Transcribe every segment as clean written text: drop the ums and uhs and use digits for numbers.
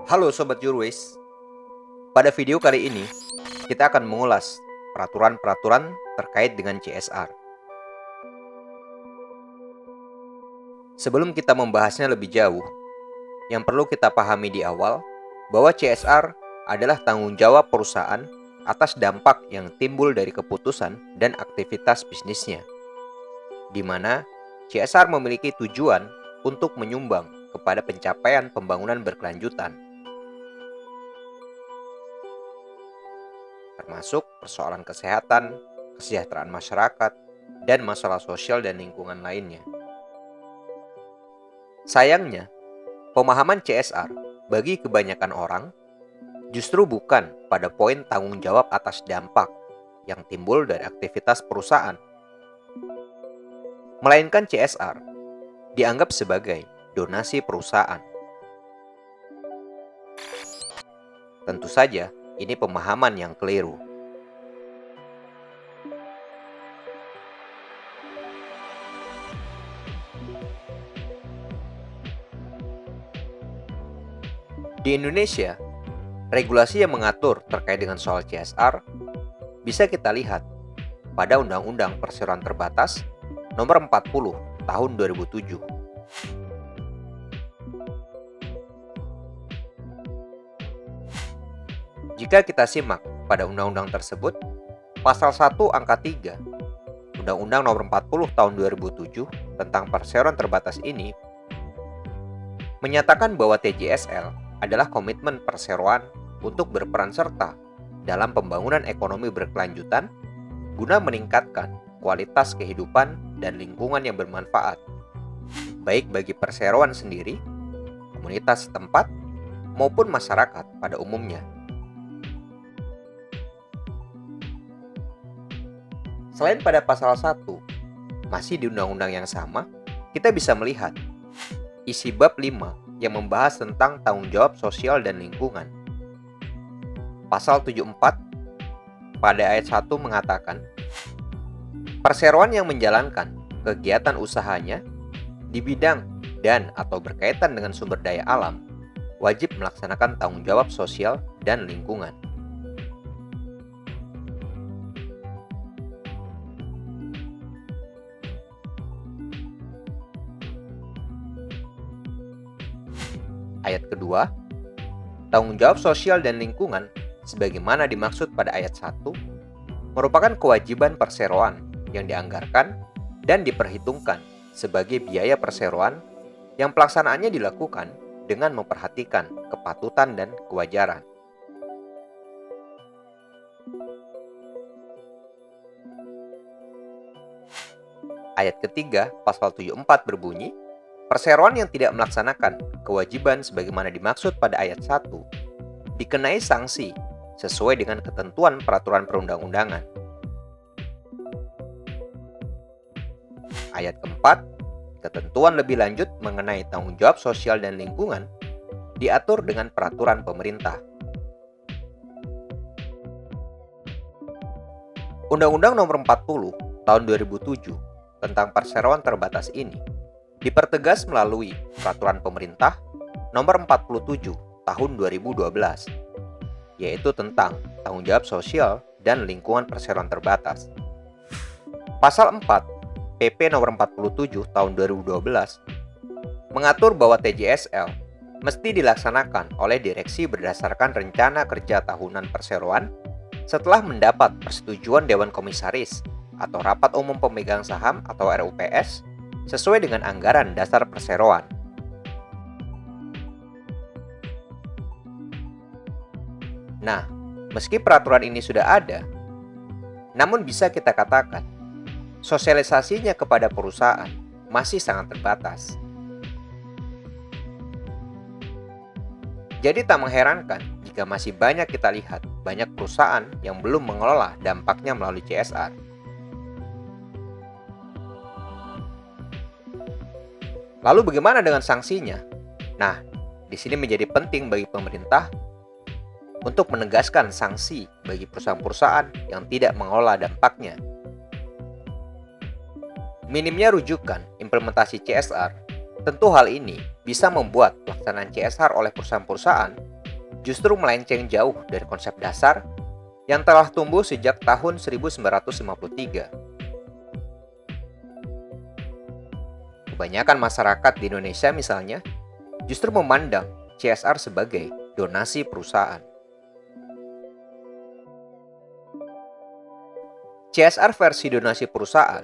Halo Sobat Jurwis, pada video kali ini kita akan mengulas peraturan-peraturan terkait dengan CSR. Sebelum kita membahasnya lebih jauh, yang perlu kita pahami di awal bahwa CSR adalah tanggung jawab perusahaan atas dampak yang timbul dari keputusan dan aktivitas bisnisnya, di mana CSR memiliki tujuan untuk menyumbang kepada pencapaian pembangunan berkelanjutan, termasuk persoalan kesehatan, kesejahteraan masyarakat, dan masalah sosial dan lingkungan lainnya. Sayangnya, pemahaman CSR bagi kebanyakan orang justru bukan pada poin tanggung jawab atas dampak yang timbul dari aktivitas perusahaan, melainkan CSR dianggap sebagai donasi perusahaan. Tentu saja, ini pemahaman yang keliru. Di Indonesia, regulasi yang mengatur terkait dengan soal CSR bisa kita lihat pada Undang-Undang Perseroan Terbatas Nomor 40 Tahun 2007. Jika kita simak pada undang-undang tersebut, Pasal 1 Angka 3 Undang-Undang Nomor 40 Tahun 2007 tentang Perseroan Terbatas ini menyatakan bahwa TJSL adalah komitmen perseroan untuk berperan serta dalam pembangunan ekonomi berkelanjutan guna meningkatkan kualitas kehidupan dan lingkungan yang bermanfaat, baik bagi perseroan sendiri, komunitas setempat, maupun masyarakat pada umumnya. Selain pada pasal 1, masih di undang-undang yang sama, kita bisa melihat isi bab 5 yang membahas tentang tanggung jawab sosial dan lingkungan. Pasal 74 pada ayat 1 mengatakan, perseroan yang menjalankan kegiatan usahanya di bidang dan atau berkaitan dengan sumber daya alam wajib melaksanakan tanggung jawab sosial dan lingkungan. Ayat kedua, tanggung jawab sosial dan lingkungan sebagaimana dimaksud pada ayat 1 merupakan kewajiban perseroan yang dianggarkan dan diperhitungkan sebagai biaya perseroan yang pelaksanaannya dilakukan dengan memperhatikan kepatutan dan kewajaran. Ayat ketiga pasal 74 berbunyi, perseroan yang tidak melaksanakan kewajiban sebagaimana dimaksud pada ayat 1 dikenai sanksi sesuai dengan ketentuan peraturan perundang-undangan. Ayat keempat, ketentuan lebih lanjut mengenai tanggung jawab sosial dan lingkungan diatur dengan peraturan pemerintah. Undang-Undang Nomor 40 Tahun 2007 tentang perseroan terbatas ini dipertegas melalui Peraturan Pemerintah Nomor 47 Tahun 2012, yaitu tentang tanggung jawab sosial dan lingkungan perseroan terbatas. Pasal 4 PP Nomor 47 Tahun 2012 mengatur bahwa TJSL mesti dilaksanakan oleh direksi berdasarkan rencana kerja tahunan perseroan setelah mendapat persetujuan Dewan Komisaris atau Rapat Umum Pemegang Saham atau RUPS sesuai dengan anggaran dasar perseroan. Nah, meski peraturan ini sudah ada, namun bisa kita katakan, sosialisasinya kepada perusahaan masih sangat terbatas. Jadi tak mengherankan jika masih banyak kita lihat banyak perusahaan yang belum mengelola dampaknya melalui CSR. Lalu bagaimana dengan sanksinya? Nah, di sini menjadi penting bagi pemerintah untuk menegaskan sanksi bagi perusahaan-perusahaan yang tidak mengelola dampaknya. Minimnya rujukan implementasi CSR, tentu hal ini bisa membuat pelaksanaan CSR oleh perusahaan-perusahaan justru melenceng jauh dari konsep dasar yang telah tumbuh sejak tahun 1953. Kebanyakan masyarakat di Indonesia misalnya justru memandang CSR sebagai donasi perusahaan. CSR versi donasi perusahaan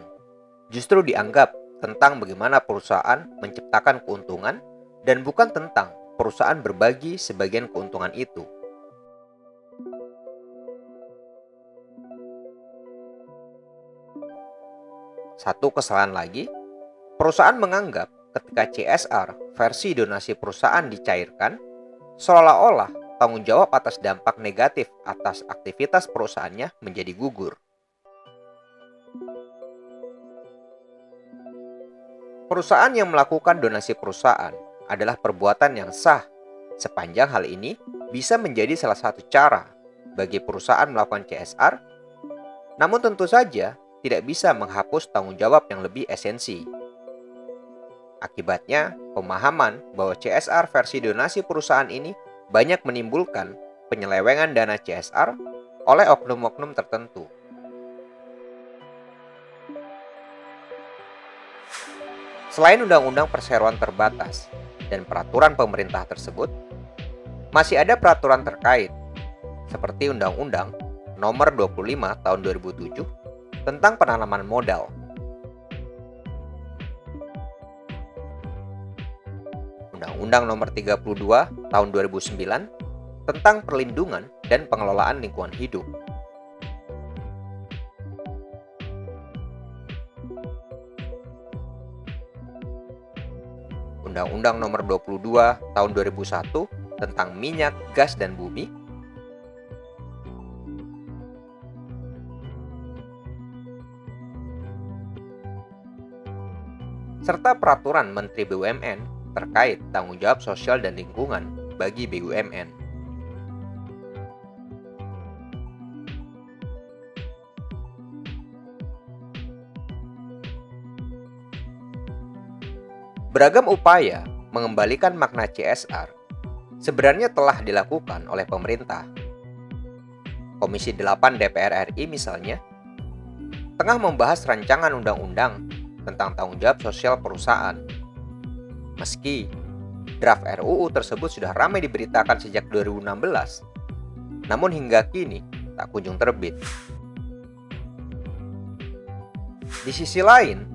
justru dianggap tentang bagaimana perusahaan menciptakan keuntungan dan bukan tentang perusahaan berbagi sebagian keuntungan itu. Satu kesalahan lagi, perusahaan menganggap ketika CSR versi donasi perusahaan dicairkan, seolah-olah tanggung jawab atas dampak negatif atas aktivitas perusahaannya menjadi gugur. Perusahaan yang melakukan donasi perusahaan adalah perbuatan yang sah, sepanjang hal ini bisa menjadi salah satu cara bagi perusahaan melakukan CSR, namun tentu saja tidak bisa menghapus tanggung jawab yang lebih esensi. Akibatnya, pemahaman bahwa CSR versi donasi perusahaan ini banyak menimbulkan penyelewengan dana CSR oleh oknum-oknum tertentu. Selain Undang-Undang Perseroan Terbatas dan peraturan pemerintah tersebut, masih ada peraturan terkait, seperti Undang-Undang Nomor 25 Tahun 2007 tentang penanaman modal. Undang-Undang Nomor 32 Tahun 2009 tentang perlindungan dan pengelolaan lingkungan hidup. Undang-Undang Nomor 22 Tahun 2001 tentang minyak, gas, dan bumi, serta peraturan Menteri BUMN terkait tanggung jawab sosial dan lingkungan bagi BUMN. Beragam upaya mengembalikan makna CSR sebenarnya telah dilakukan oleh pemerintah. Komisi 8 DPR RI misalnya tengah membahas rancangan undang-undang tentang tanggung jawab sosial perusahaan. Meski draft RUU tersebut sudah ramai diberitakan sejak 2016, namun hingga kini tak kunjung terbit. Di sisi lain,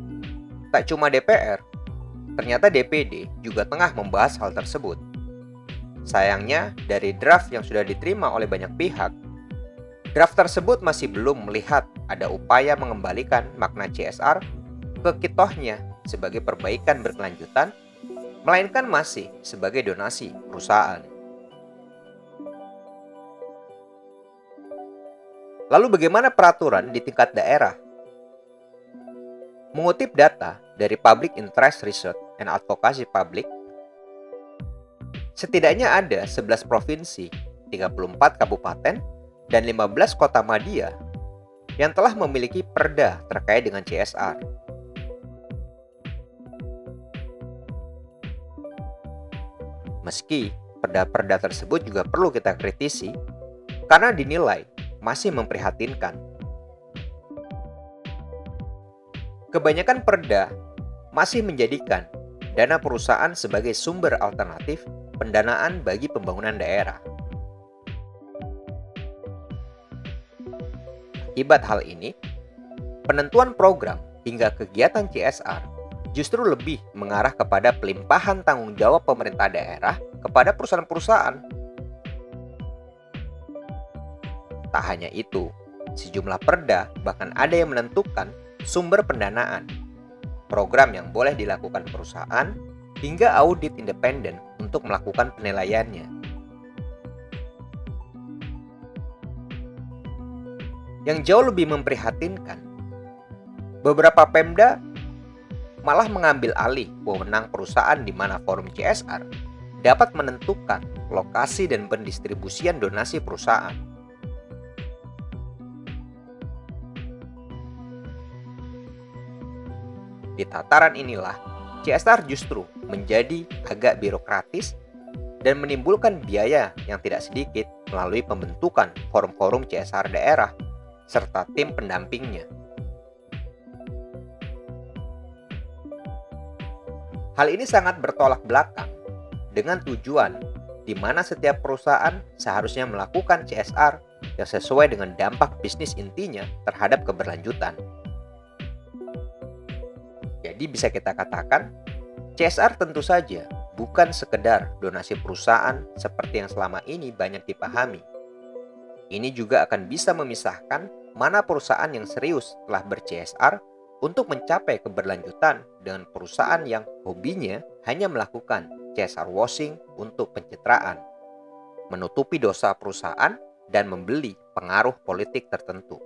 tak cuma DPR, ternyata DPD juga tengah membahas hal tersebut. Sayangnya, dari draft yang sudah diterima oleh banyak pihak, draft tersebut masih belum melihat ada upaya mengembalikan makna CSR ke kitohnya sebagai perbaikan berkelanjutan, melainkan masih sebagai donasi perusahaan. Lalu bagaimana peraturan di tingkat daerah? Mengutip data dari Public Interest Research and Advocacy Public, setidaknya ada 11 provinsi, 34 kabupaten, dan 15 kota madya yang telah memiliki perda terkait dengan CSR. Meski perda-perda tersebut juga perlu kita kritisi karena dinilai masih memprihatinkan. Kebanyakan perda masih menjadikan dana perusahaan sebagai sumber alternatif pendanaan bagi pembangunan daerah. Akibat hal ini, penentuan program hingga kegiatan CSR justru lebih mengarah kepada pelimpahan tanggung jawab pemerintah daerah kepada perusahaan-perusahaan. Tak hanya itu, sejumlah perda bahkan ada yang menentukan sumber pendanaan, program yang boleh dilakukan perusahaan, hingga audit independen untuk melakukan penilaiannya. Yang jauh lebih memprihatinkan, beberapa Pemda malah mengambil alih wewenang perusahaan di mana forum CSR dapat menentukan lokasi dan pendistribusian donasi perusahaan. Di tataran inilah, CSR justru menjadi agak birokratis dan menimbulkan biaya yang tidak sedikit melalui pembentukan forum-forum CSR daerah serta tim pendampingnya. Hal ini sangat bertolak belakang dengan tujuan di mana setiap perusahaan seharusnya melakukan CSR yang sesuai dengan dampak bisnis intinya terhadap keberlanjutan. Jadi bisa kita katakan, CSR tentu saja bukan sekedar donasi perusahaan seperti yang selama ini banyak dipahami. Ini juga akan bisa memisahkan mana perusahaan yang serius telah ber-CSR untuk mencapai keberlanjutan dengan perusahaan yang hobinya hanya melakukan CSR washing untuk pencitraan, menutupi dosa perusahaan, dan membeli pengaruh politik tertentu.